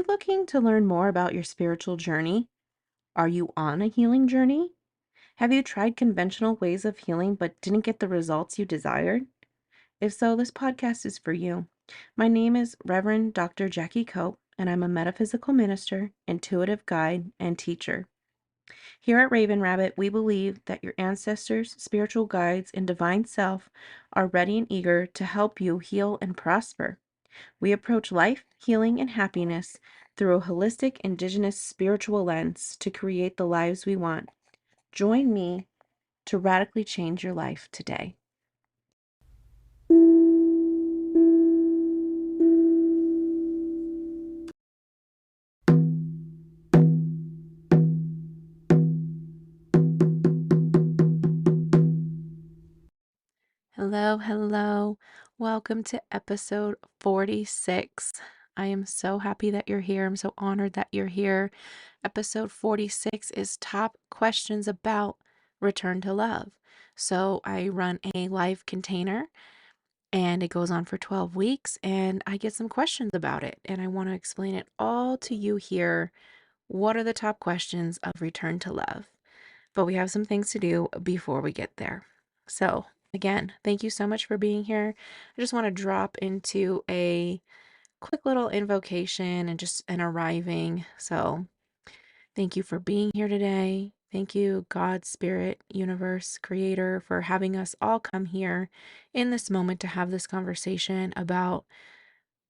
you looking to learn more about your spiritual journey? Are you on a healing journey? Have you tried conventional ways of healing but didn't get the results you desired? If so, this podcast is for you. My name is Reverend Dr. Jackie Cope, and I'm a metaphysical minister, intuitive guide, and teacher. Here at Raven Rabbit, we believe that your ancestors, spiritual guides, and divine self are ready and eager to help you heal and prosper. We approach life, healing, and happiness through a holistic, indigenous spiritual lens to create the lives we want. Join me to radically change your life today. Hello, hello. Welcome to episode 46. I am so happy that you're here. I'm so honored that you're here. Episode 46 is top questions about return to love. So I run a live container and it goes on for 12 weeks and I get some questions about it and I want to explain it all to you here. What are the top questions of return to love? But we have some things to do before we get there. So, again, thank you so much for being here. I just want to drop into a quick little invocation and just an arriving. So, thank you for being here today. Thank you, God, Spirit, Universe, Creator, for having us all come here in this moment to have this conversation about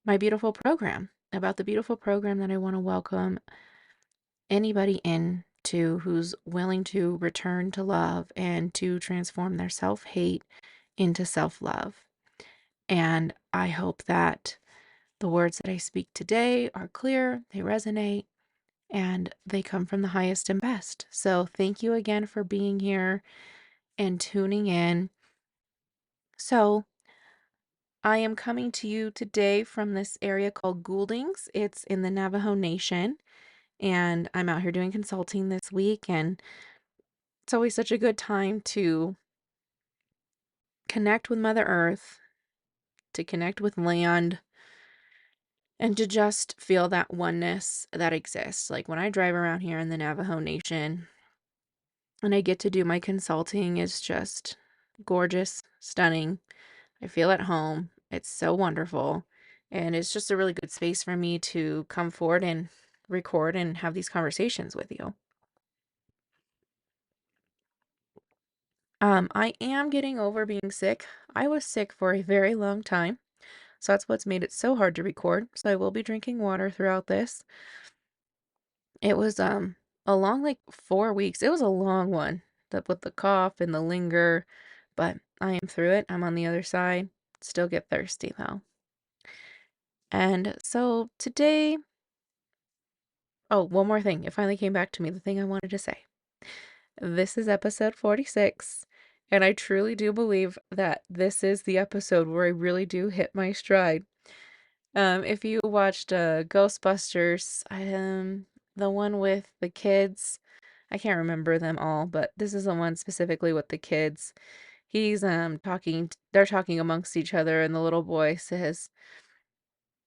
my beautiful program, about the beautiful program that I want to welcome anybody into who's willing to return to love and to transform their self-hate into self-love. And I hope that the words that I speak today are clear, they resonate, and they come from the highest and best. So thank you again for being here and tuning in. So I am coming to you today from this area called Gouldings. It's in the Navajo Nation, and I'm out here doing consulting this week, and it's always such a good time to connect with Mother Earth, to connect with land, and to just feel that oneness that exists. Like when I drive around here in the Navajo Nation and I get to do my consulting, it's just gorgeous, stunning. I feel at home. It's so wonderful. And it's just a really good space for me to come forward and record and have these conversations with you. I am getting over being sick. I was sick for a very long time. So that's what's made it so hard to record. So I will be drinking water throughout this. It was a long like 4 weeks. It was a long one. With the cough and the linger, but I am through it. I'm on the other side. Still get thirsty though. And so today, oh, one more thing. It finally came back to me, the thing I wanted to say. This is episode 46, and I truly do believe that this is the episode where I really do hit my stride. If you watched Ghostbusters, the one with the kids, I can't remember them all, but this is the one specifically with the kids. He's they're talking amongst each other, and the little boy says,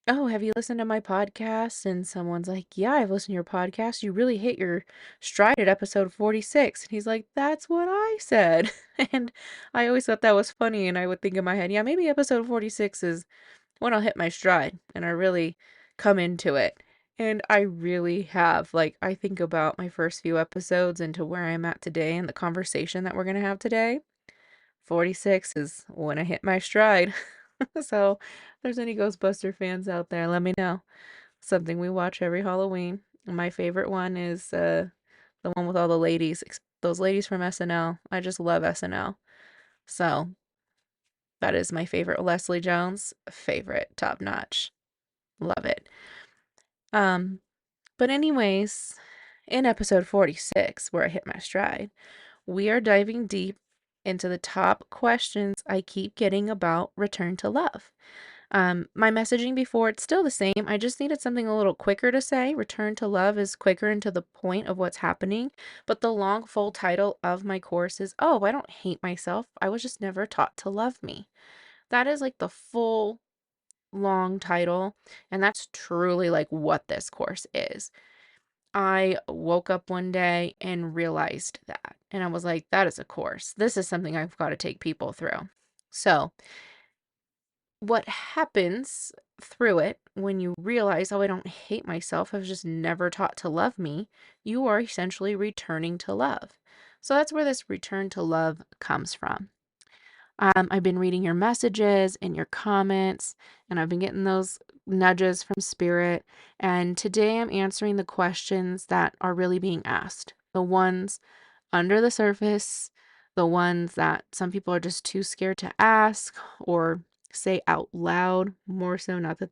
"Oh, have you listened to my podcast?" And someone's like, "Yeah, I've listened to your podcast. You really hit your stride at episode 46." And he's like, "That's what I said." And I always thought that was funny, and I would think in my head, yeah, maybe episode 46 is when I'll hit my stride and I really come into it. And I really have. Like, I think about my first few episodes and to where I'm at today and the conversation that we're going to have today. 46 is when I hit my stride. So, if there's any Ghostbuster fans out there, let me know. Something we watch every Halloween. My favorite one is the one with all the ladies, those ladies from SNL. I just love SNL. So, that is my favorite. Leslie Jones, favorite, top notch. Love it. Um, but anyways, in episode 46, where I hit my stride, we are diving deep into the top questions I keep getting about return to love. My messaging before, it's still the same. I just needed something a little quicker to say. Return to love is quicker and to the point of what's happening. But the long, full title of my course is, Oh, I don't hate myself. I was just never taught to love me. That is like the full long title, and that's truly like what this course is. I woke up one day and realized that, and I was like, that is a course. This is something I've got to take people through. So, what happens through it when you realize, oh, I don't hate myself, I was just never taught to love me, you are essentially returning to love. So that's where this return to love comes from. I've been reading your messages and your comments, and I've been getting those nudges from spirit. And today I'm answering the questions that are really being asked, the ones under the surface, the ones that some people are just too scared to ask or say out loud, more so, not that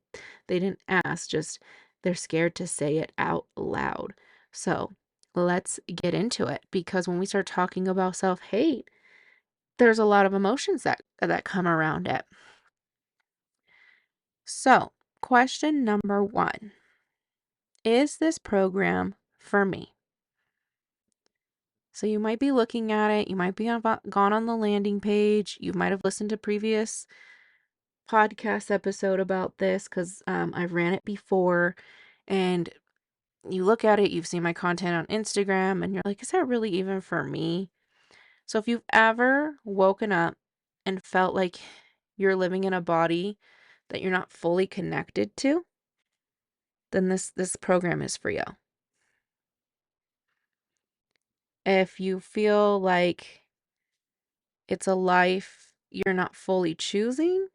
they didn't ask, just they're scared to say it out loud. So let's get into it, because when we start talking about self-hate, there's a lot of emotions that come around it. So, question number 1. Is this program for me? So you might be looking at it, you might be gone on the landing page, you might have listened to previous podcast episode about this, because I've ran it before, and you look at it, you've seen my content on Instagram, and you're like, is that really even for me? So if you've ever woken up and felt like you're living in a body that you're not fully connected to, then this program is for you. If you feel like it's a life you're not fully choosing,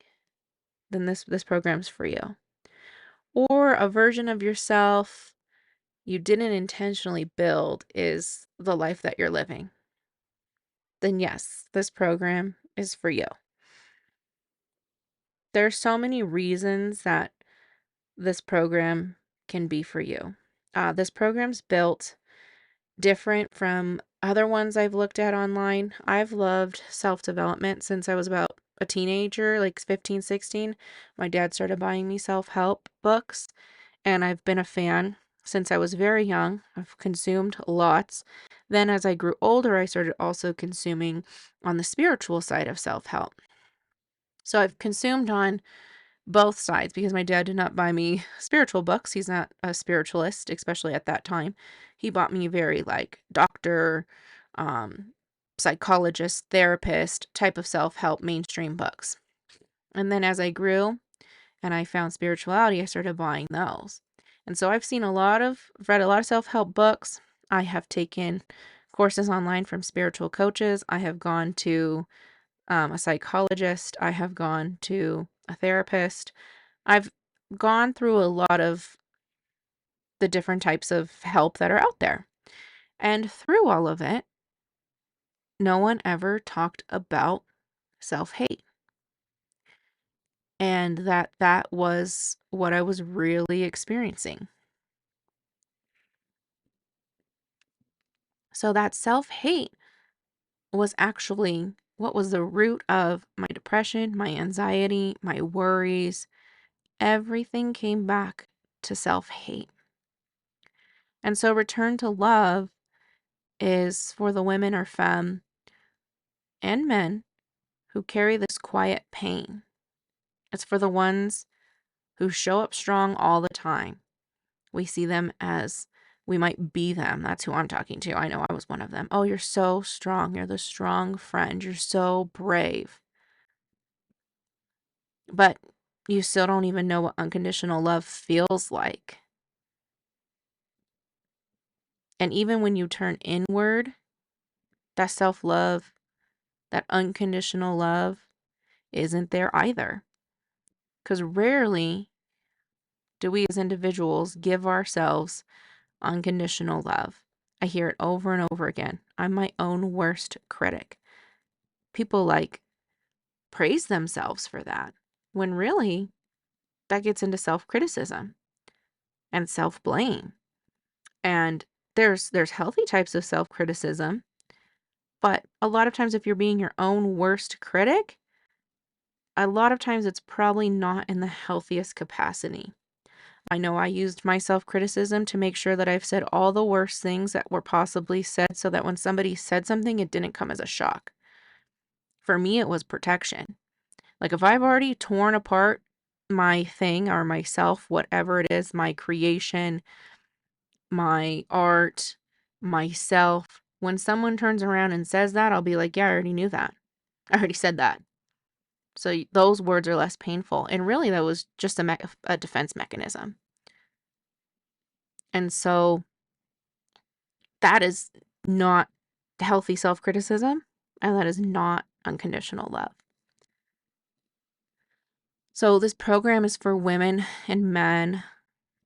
then this program's for you. Or a version of yourself you didn't intentionally build is the life that you're living, then yes, this program is for you. There's so many reasons that this program can be for you. This program's built different from other ones I've looked at online. I've loved self-development since I was about a teenager, like 15, 16. My dad started buying me self-help books, and I've been a fan since I was very young. I've consumed lots. Then as I grew older, I started also consuming on the spiritual side of self-help. So I've consumed on both sides because my dad did not buy me spiritual books. He's not a spiritualist, especially at that time. He bought me very like doctor, um, psychologist, therapist type of self-help mainstream books. And then as I grew and I found spirituality, I started buying those. And so read a lot of self-help books. I have taken courses online from spiritual coaches. I have gone to a psychologist. I have gone to a therapist. I've gone through a lot of the different types of help that are out there. And through all of it, no one ever talked about self-hate. And that was what I was really experiencing. So that self-hate was actually what was the root of my depression, my anxiety, my worries. Everything came back to self-hate. And so return to love is for the women or femme and men who carry this quiet pain. It's for the ones who show up strong all the time. We see them as we might be them. That's who I'm talking to. I know I was one of them. Oh, you're so strong. You're the strong friend. You're so brave. But you still don't even know what unconditional love feels like. And even when you turn inward, that self-love, that unconditional love isn't there either. Because rarely do we as individuals give ourselves unconditional love. I hear it over and over again. I'm my own worst critic. People like praise themselves for that, when really that gets into self-criticism and self-blame. And there's healthy types of self-criticism, but a lot of times if you're being your own worst critic, a lot of times it's probably not in the healthiest capacity. I know I used my self-criticism to make sure that I've said all the worst things that were possibly said so that when somebody said something, it didn't come as a shock. For me, it was protection. Like if I've already torn apart my thing or myself, whatever it is, my creation, my art, myself. When someone turns around and says that, I'll be like, yeah, I already knew that. I already said that. So those words are less painful. And really, that was just a defense mechanism. And so that is not healthy self-criticism, and that is not unconditional love. So this program is for women and men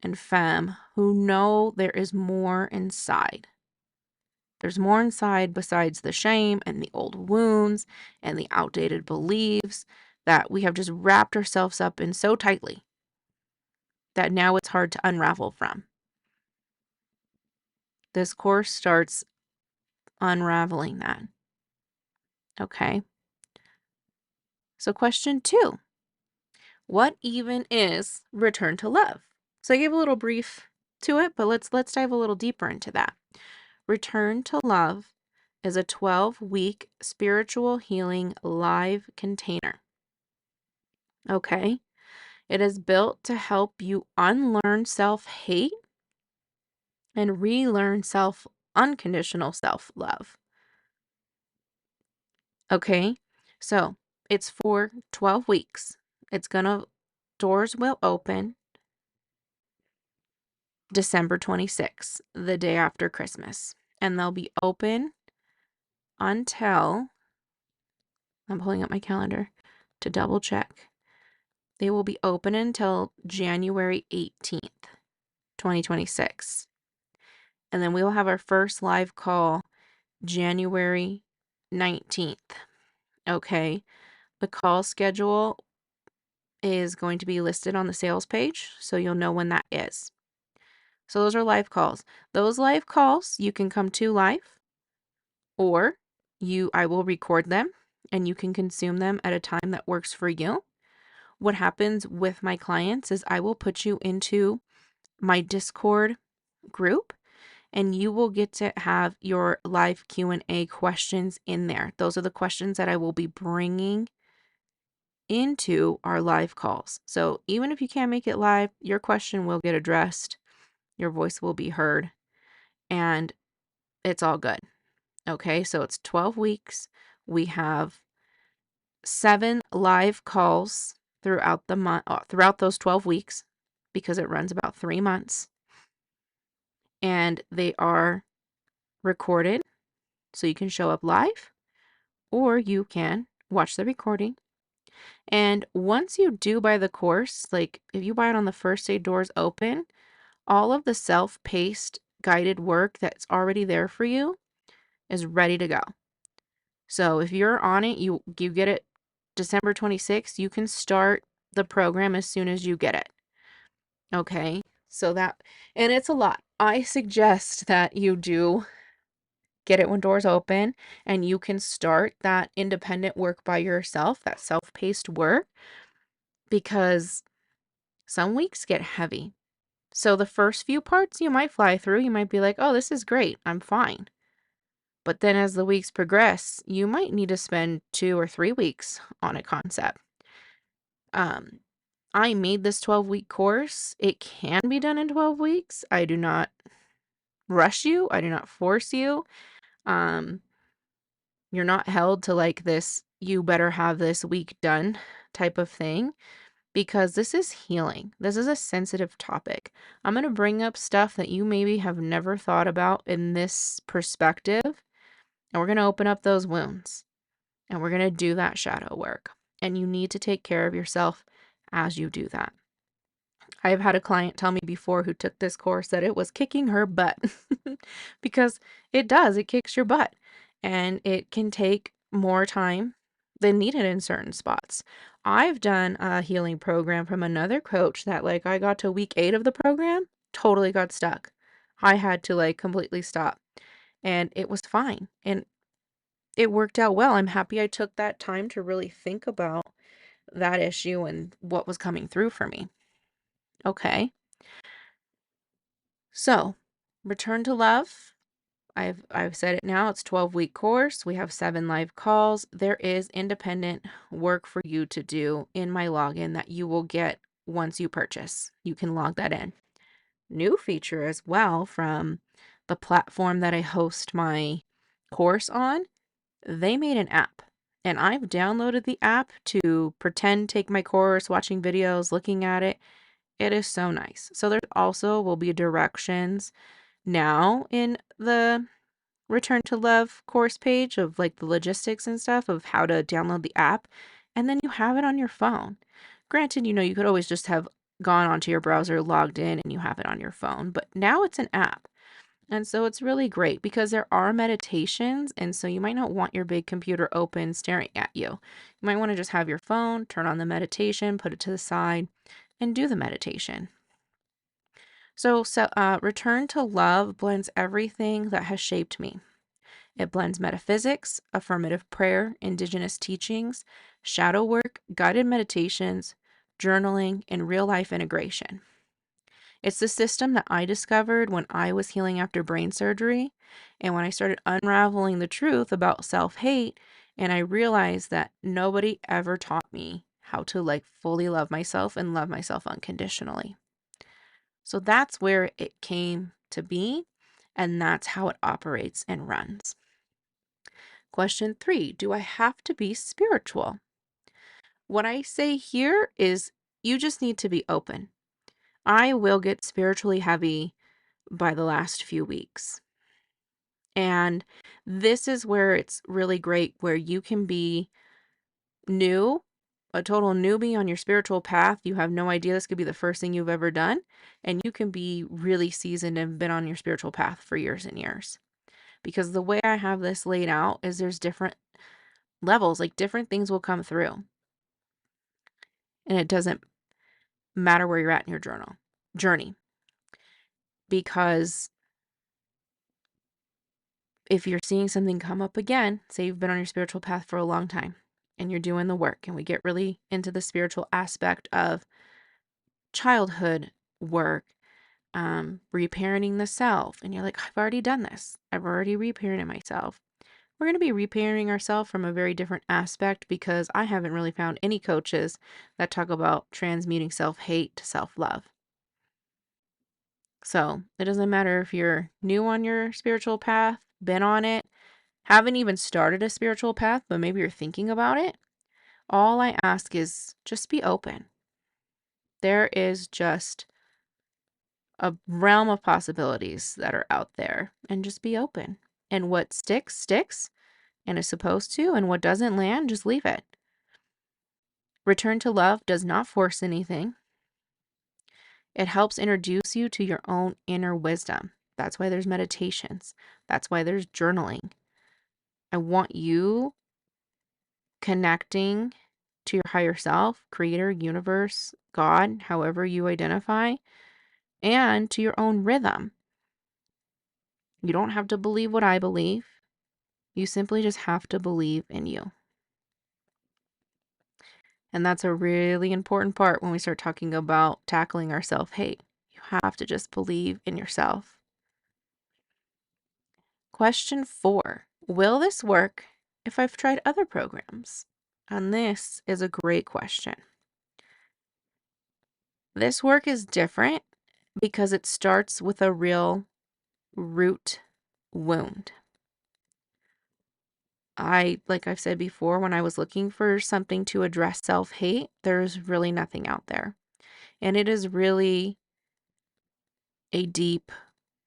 and femme who know there is more inside. There's more inside besides the shame and the old wounds and the outdated beliefs that we have just wrapped ourselves up in so tightly that now it's hard to unravel from. This course starts unraveling that. Okay. So question 2, what even is return to love? So I gave a little brief to it, but let's dive a little deeper into that. Return to Love is a 12-week spiritual healing live container. Okay? It is built to help you unlearn self-hate and relearn unconditional self-love. Okay? So, it's for 12 weeks. Doors will open December 26th, the day after Christmas. And they'll be open until, I'm pulling up my calendar to double check. They will be open until January 18th, 2026. And then we will have our first live call January 19th. Okay. The call schedule is going to be listed on the sales page, so you'll know when that is. So those are live calls. Those live calls you can come to live, or I will record them and you can consume them at a time that works for you. What happens with my clients is I will put you into my Discord group and you will get to have your live Q&A questions in there. Those are the questions that I will be bringing into our live calls. So even if you can't make it live, your question will get addressed, your voice will be heard, and it's all good. Okay, so it's 12 weeks. We have 7 live calls throughout the month, throughout those 12 weeks, because it runs about 3 months. And they are recorded, so you can show up live, or you can watch the recording. And once you do buy the course, like if you buy it on the first day doors open, all of the self-paced guided work that's already there for you is ready to go. So if you're on it, you get it December 26th, you can start the program as soon as you get it. Okay? And it's a lot. I suggest that you do get it when doors open and you can start that independent work by yourself, that self-paced work, because some weeks get heavy. So the first few parts you might fly through, you might be like, oh, this is great, I'm fine. But then as the weeks progress, you might need to spend 2 or 3 weeks on a concept. I made this 12-week course. It can be done in 12 weeks. I do not rush you. I do not force you. Um, you're not held to like this, you better have this week done type of thing, because this is healing. This is a sensitive topic. I'm going to bring up stuff that you maybe have never thought about in this perspective, and we're going to open up those wounds, and we're going to do that shadow work. And you need to take care of yourself as you do that. I've had a client tell me before who took this course that it was kicking her butt because it kicks your butt, and it can take more time than needed in certain spots. I've done a healing program from another coach that like I got to week 8 of the program, totally got stuck. I had to like completely stop, and it was fine. And it worked out well. I'm happy I took that time to really think about that issue and what was coming through for me. Okay. So, return to love. I've said it now. It's 12-week course. We have 7 live calls. There is independent work for you to do in my login that you will get once you purchase. You can log that in. New feature as well from the platform that I host my course on, they made an app. And I've downloaded the app to pretend take my course, watching videos, looking at it. It is so nice. So there also will be directions now in the Return to Love course page of like the logistics and stuff of how to download the app, and then you have it on your phone. Granted, you could always just have gone onto your browser, logged in, and you have it on your phone, but now it's an app. And so it's really great because there are meditations, and so you might not want your big computer open staring at you. You might want to just have your phone, turn on the meditation, put it to the side, and do the meditation. So, Return to Love blends everything that has shaped me. It blends metaphysics, affirmative prayer, indigenous teachings, shadow work, guided meditations, journaling, and real life integration. It's the system that I discovered when I was healing after brain surgery and when I started unraveling the truth about self-hate, and I realized that nobody ever taught me how to like fully love myself and love myself unconditionally. So that's where it came to be, and that's how it operates and runs. Question 3, do I have to be spiritual? What I say here is you just need to be open. I will get spiritually heavy by the last few weeks. And this is where it's really great, where you can be new, a total newbie on your spiritual path. You have no idea this could be the first thing you've ever done. And you can be really seasoned and been on your spiritual path for years and years. Because the way I have this laid out is there's different levels, like different things will come through. And it doesn't matter where you're at in your journey. Because if you're seeing something come up again, say you've been on your spiritual path for a long time and you're doing the work, and we get really into the spiritual aspect of childhood work, reparenting the self, and you're like, I've already done this. I've already reparented myself. We're going to be repairing ourselves from a very different aspect because I haven't really found any coaches that talk about transmuting self-hate to self-love. So it doesn't matter if you're new on your spiritual path, been on it, haven't even started a spiritual path, but maybe you're thinking about it. All I ask is just be open. There is just a realm of possibilities that are out there, and just be open. And what sticks, sticks, and is supposed to, and what doesn't land, just leave it. Return to Love does not force anything. It helps introduce you to your own inner wisdom. That's why there's meditations. That's why there's journaling. I want you connecting to your higher self, creator, universe, God, however you identify, and to your own rhythm. You don't have to believe what I believe. You simply just have to believe in you. And that's a really important part when we start talking about tackling our self-hate. You have to just believe in yourself. Question 4. Will this work if I've tried other programs? And this is a great question. This work is different because it starts with a real root wound. Like I've said before, when I was looking for something to address self-hate, there's really nothing out there. And it is really a deep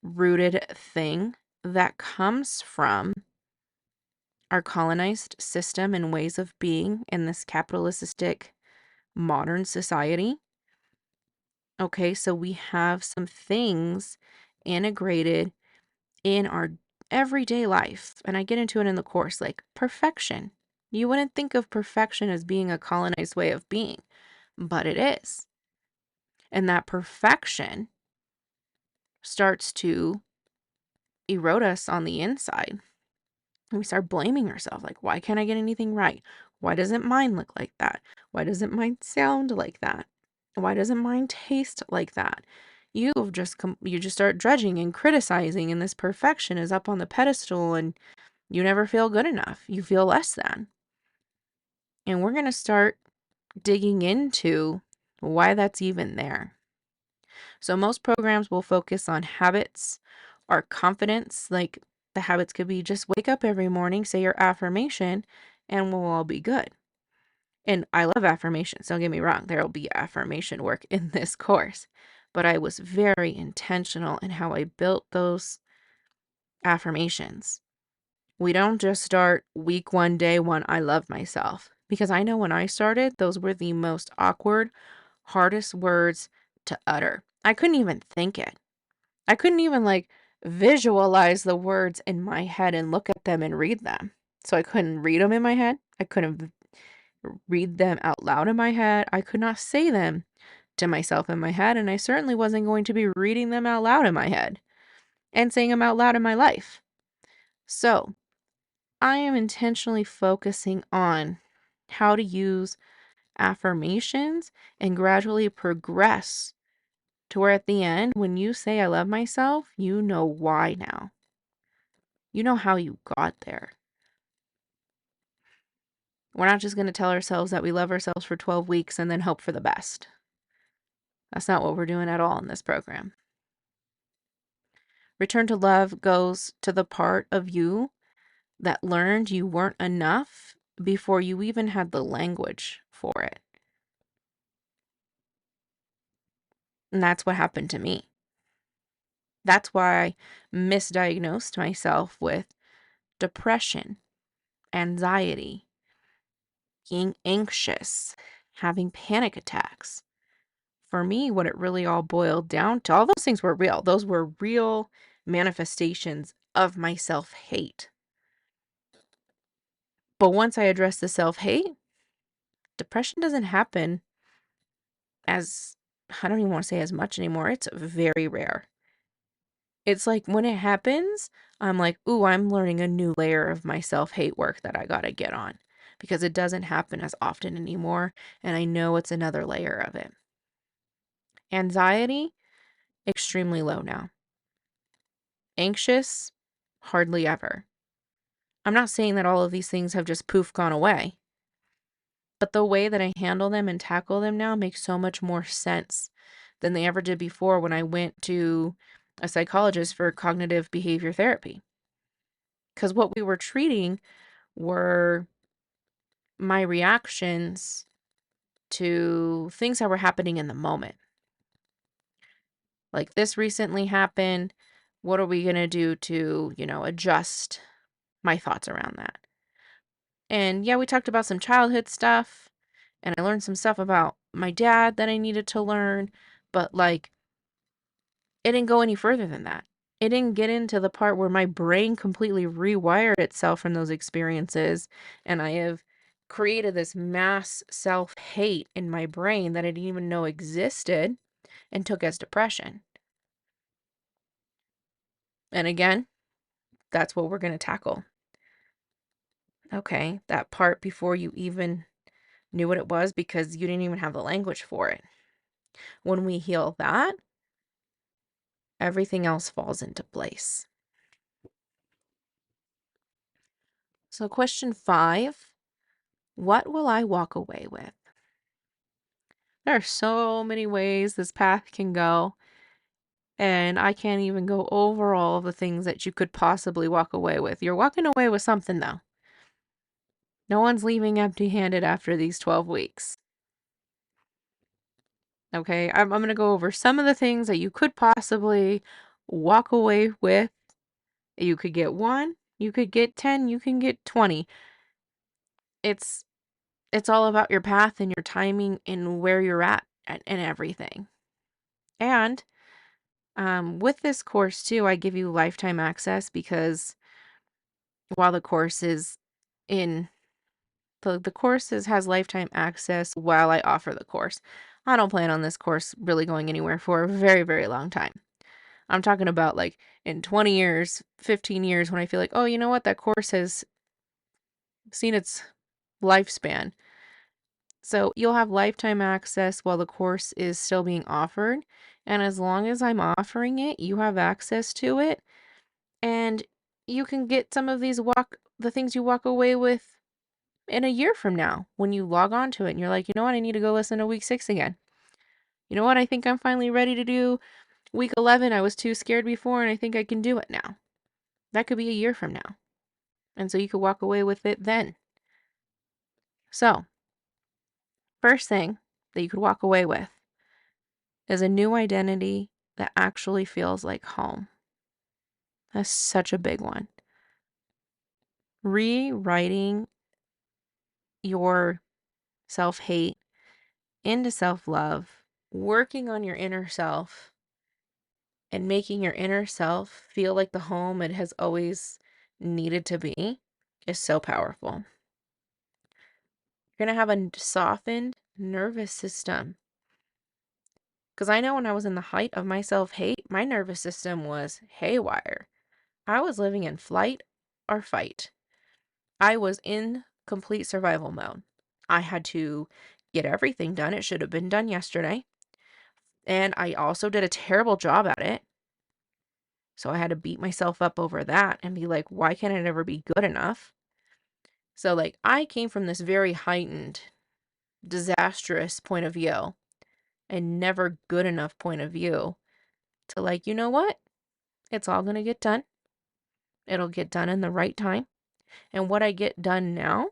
rooted thing that comes from our colonized system and ways of being in this capitalistic modern society. Okay, so we have some things integrated in our everyday life, and I get into it in the course, like perfection. You wouldn't think of perfection as being a colonized way of being, but it is. And that perfection starts to erode us on the inside. And we start blaming ourselves, like, why can't I get anything right? Why doesn't mine look like that? Why doesn't mine sound like that? Why doesn't mine taste like that? You just start dredging and criticizing, and this perfection is up on the pedestal, and you never feel good enough. You feel less than. And we're going to start digging into why that's even there. So most programs will focus on habits or confidence. Like the habits could be just wake up every morning, say your affirmation, and we'll all be good. And I love affirmations. Don't get me wrong. There will be affirmation work in this course. But I was very intentional in how I built those affirmations. We don't just start week one, day one, I love myself. Because I know when I started, those were the most awkward, hardest words to utter. I couldn't even think it. I couldn't even like visualize the words in my head and look at them and read them. So I couldn't read them in my head. I couldn't read them out loud in my head. I could not say them to myself in my head. And I certainly wasn't going to be reading them out loud in my head and saying them out loud in my life. So I am intentionally focusing on how to use affirmations and gradually progress to where at the end, when you say, I love myself, you know why now. You know how you got there. We're not just going to tell ourselves that we love ourselves for 12 weeks and then hope for the best. That's not what we're doing at all in this program. Return to love goes to the part of you that learned you weren't enough before you even had the language for it. And that's what happened to me. That's why I misdiagnosed myself with depression, anxiety, being anxious, having panic attacks. For me, what it really all boiled down to, all those things were real. Those were real manifestations of my self-hate. But once I addressed the self-hate, depression doesn't happen as, I don't even want to say as much anymore. It's very rare. It's like when it happens, I'm like, ooh, I'm learning a new layer of my self-hate work that I gotta get on because it doesn't happen as often anymore. And I know it's another layer of it. Anxiety, extremely low now. Anxious, hardly ever. I'm not saying that all of these things have just poof gone away, but the way that I handle them and tackle them now makes so much more sense than they ever did before when I went to a psychologist for cognitive behavior therapy. Because what we were treating were my reactions to things that were happening in the moment. Like this recently happened. What are we going to do to, adjust my thoughts around that? And yeah, we talked about some childhood stuff and I learned some stuff about my dad that I needed to learn, but like it didn't go any further than that. It didn't get into the part where my brain completely rewired itself from those experiences and I have created this mass self-hate in my brain that I didn't even know existed and took as depression. And again, that's what we're going to tackle. Okay, that part before you even knew what it was because you didn't even have the language for it. When we heal that, everything else falls into place. So question 5, what will I walk away with? There are so many ways this path can go, and I can't even go over all of the things that you could possibly walk away with. You're walking away with something though. No one's leaving empty-handed after these 12 weeks. Okay, I'm going to go over some of the things that you could possibly walk away with. You could get 1, you could get 10, you can get 20. It's all about your path and your timing and where you're at and everything. And with this course too, I give you lifetime access because while the course is in the course has lifetime access while I offer the course. I don't plan on this course really going anywhere for a very, very long time. I'm talking about like in 20 years, 15 years when I feel like, oh, you know what? That course has seen its lifespan. So you'll have lifetime access while the course is still being offered. And as long as I'm offering it, you have access to it. And you can get some of the things you walk away with in a year from now when you log on to it and you're like, you know what? I need to go listen to week 6 again. You know what? I think I'm finally ready to do week 11. I was too scared before, and I think I can do it now. That could be a year from now. And so you could walk away with it then. So, first thing that you could walk away with is a new identity that actually feels like home. That's such a big one. Rewriting your self-hate into self-love, working on your inner self, and making your inner self feel like the home it has always needed to be is so powerful. You're going to have a softened nervous system. Because I know when I was in the height of my self-hate, my nervous system was haywire. I was living in flight or fight. I was in complete survival mode. I had to get everything done. It should have been done yesterday. And I also did a terrible job at it. So I had to beat myself up over that and be like, why can't it ever be good enough? So, like, I came from this very heightened, disastrous point of view and never good enough point of view to, like, you know what? It's all going to get done. It'll get done in the right time. And what I get done now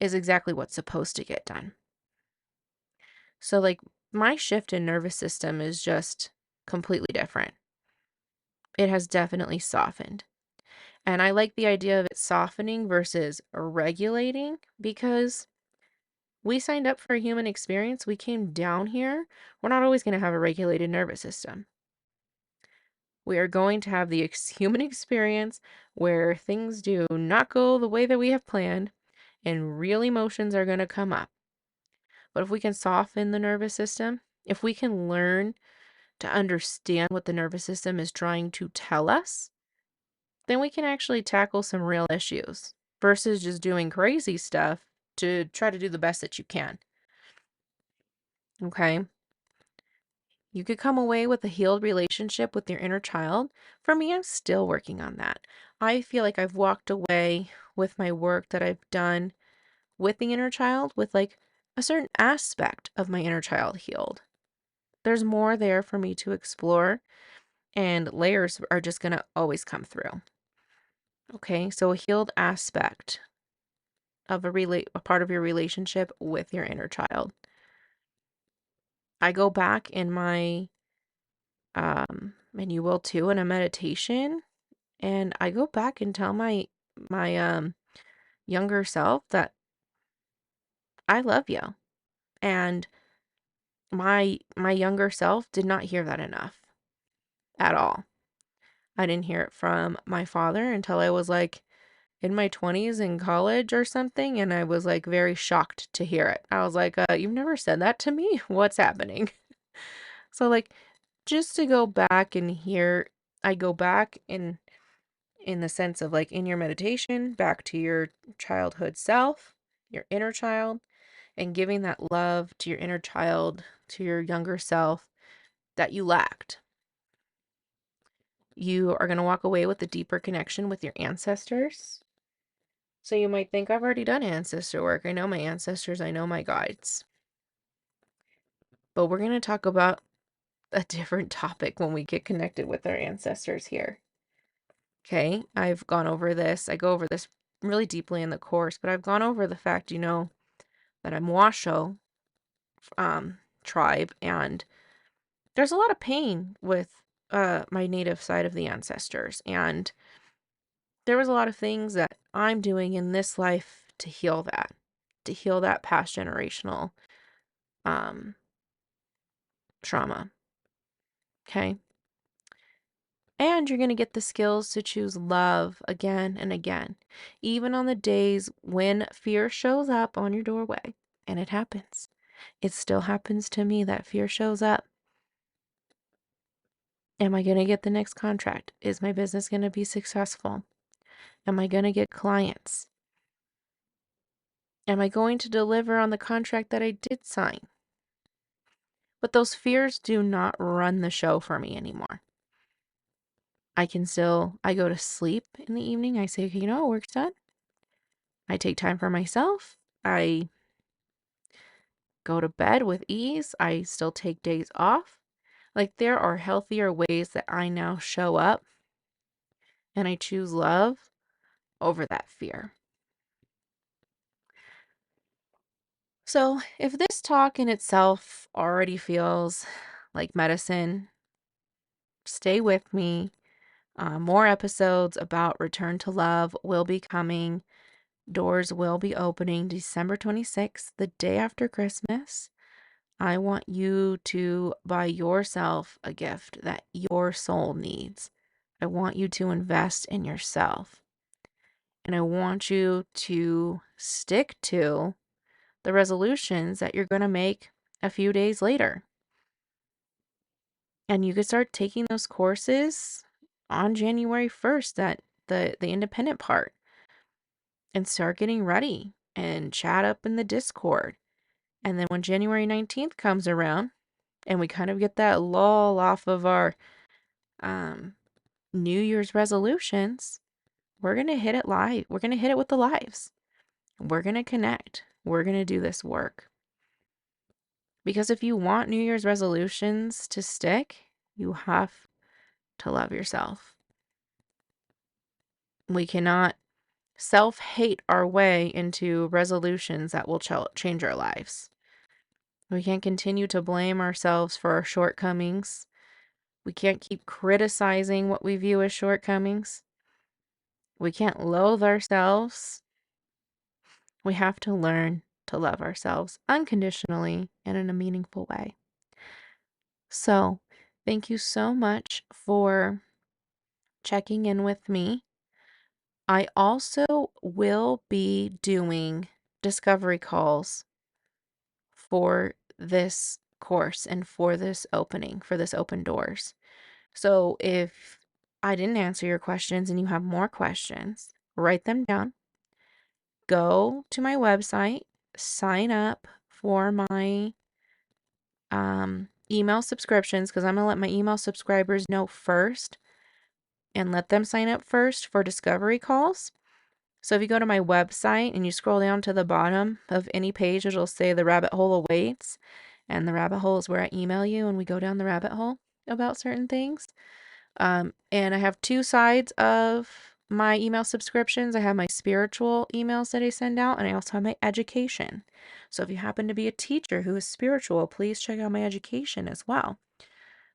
is exactly what's supposed to get done. So, like, my shift in nervous system is just completely different. It has definitely softened. And I like the idea of it softening versus regulating because we signed up for a human experience. We came down here. We're not always going to have a regulated nervous system. We are going to have the human experience where things do not go the way that we have planned and real emotions are going to come up. But if we can soften the nervous system, if we can learn to understand what the nervous system is trying to tell us, then we can actually tackle some real issues versus just doing crazy stuff to try to do the best that you can. Okay? You could come away with a healed relationship with your inner child. For me, I'm still working on that. I feel like I've walked away with my work that I've done with the inner child with like a certain aspect of my inner child healed. There's more there for me to explore, and layers are just going to always come through. Okay, so a healed aspect of a part of your relationship with your inner child. I go back in my and you will too in a meditation, and I go back and tell my younger self that I love you. And my younger self did not hear that enough at all. I didn't hear it from my father until I was like in my 20s in college or something, and I was like very shocked to hear it. I was like, you've never said that to me? What's happening? So like just to go back and hear, I go back in the sense of like in your meditation back to your childhood self, your inner child, and giving that love to your inner child, to your younger self that you lacked. You are going to walk away with a deeper connection with your ancestors. So you might think, I've already done ancestor work. I know my ancestors, I know my guides. But we're going to talk about a different topic when we get connected with our ancestors here. Okay, I've gone over this. I go over this really deeply in the course, but I've gone over the fact, that I'm Washoe tribe, and there's a lot of pain with my native side of the ancestors, and there was a lot of things that I'm doing in this life to heal that past generational um, trauma. Okay. And you're going to get the skills to choose love again and again, even on the days when fear shows up on your doorway. And it happens. It still happens to me that fear shows up. Am I going to get the next contract? Is my business going to be successful? Am I going to get clients? Am I going to deliver on the contract that I did sign? But those fears do not run the show for me anymore. I go to sleep in the evening. I say, okay, work's done. I take time for myself. I go to bed with ease. I still take days off. Like, there are healthier ways that I now show up, and I choose love over that fear. So, if this talk in itself already feels like medicine, stay with me. More episodes about Return to Love will be coming. Doors will be opening December 26th, the day after Christmas. I want you to buy yourself a gift that your soul needs. I want you to invest in yourself. And I want you to stick to the resolutions that you're going to make a few days later. And you could start taking those courses on January 1st, that the independent part, and start getting ready and chat up in the Discord. And then when January 19th comes around and we kind of get that lull off of our New Year's resolutions, we're going to hit it live. We're going to hit it with the lives. We're going to connect. We're going to do this work. Because if you want New Year's resolutions to stick, you have to love yourself. We cannot self-hate our way into resolutions that will change our lives. We can't continue to blame ourselves for our shortcomings. We can't keep criticizing what we view as shortcomings. We can't loathe ourselves. We have to learn to love ourselves unconditionally and in a meaningful way. So, thank you so much for checking in with me. I also will be doing discovery calls for this course and for this opening, for this open doors. So if I didn't answer your questions and you have more questions, write them down. Go to my website, sign up for my email subscriptions, because I'm going to let my email subscribers know first and let them sign up first for discovery calls. So if you go to my website and you scroll down to the bottom of any page, it'll say the rabbit hole awaits. And the rabbit hole is where I email you and we go down the rabbit hole about certain things. And I have two sides of my email subscriptions. I have my spiritual emails that I send out, and I also have my education. So if you happen to be a teacher who is spiritual, please check out my education as well.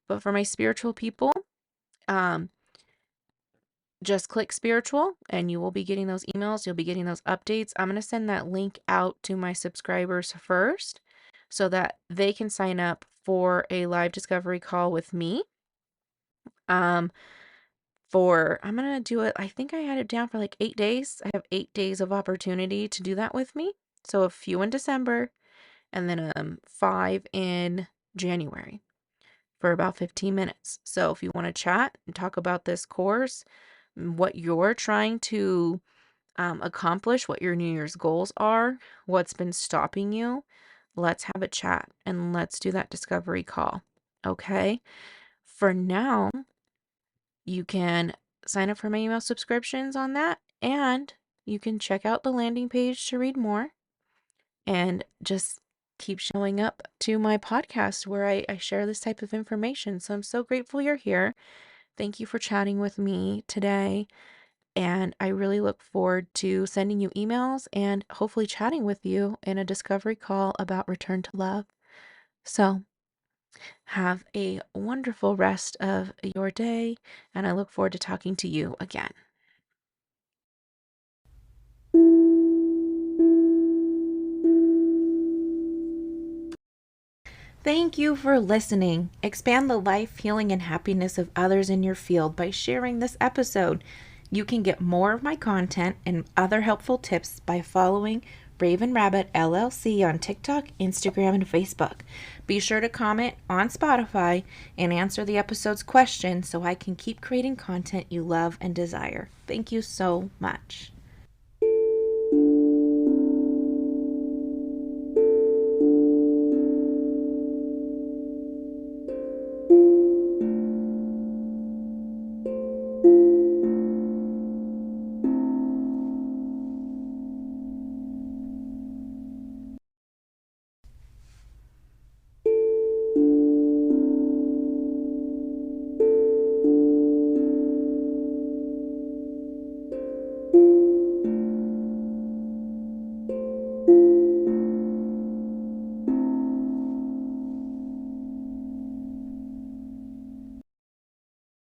But for my spiritual people, just click spiritual and you will be getting those emails. You'll be getting those updates. I'm going to send that link out to my subscribers first so that they can sign up for a live discovery call with me. I'm going to do it. I think I had it down for like 8 days. I have 8 days of opportunity to do that with me. So a few in December and then 5 in January for about 15 minutes. So if you want to chat and talk about this course, what you're trying to accomplish, what your New Year's goals are, what's been stopping you, let's have a chat and let's do that discovery call. Okay? For now, you can sign up for my email subscriptions on that, and you can check out the landing page to read more and just keep showing up to my podcast where I share this type of information. So I'm so grateful you're here. Thank you for chatting with me today. And I really look forward to sending you emails and hopefully chatting with you in a discovery call about Return to Love. So have a wonderful rest of your day, and I look forward to talking to you again. Thank you for listening. Expand the life, healing, and happiness of others in your field by sharing this episode. You can get more of my content and other helpful tips by following Raven Rabbit LLC on TikTok, Instagram, and Facebook. Be sure to comment on Spotify and answer the episode's question so I can keep creating content you love and desire. Thank you so much.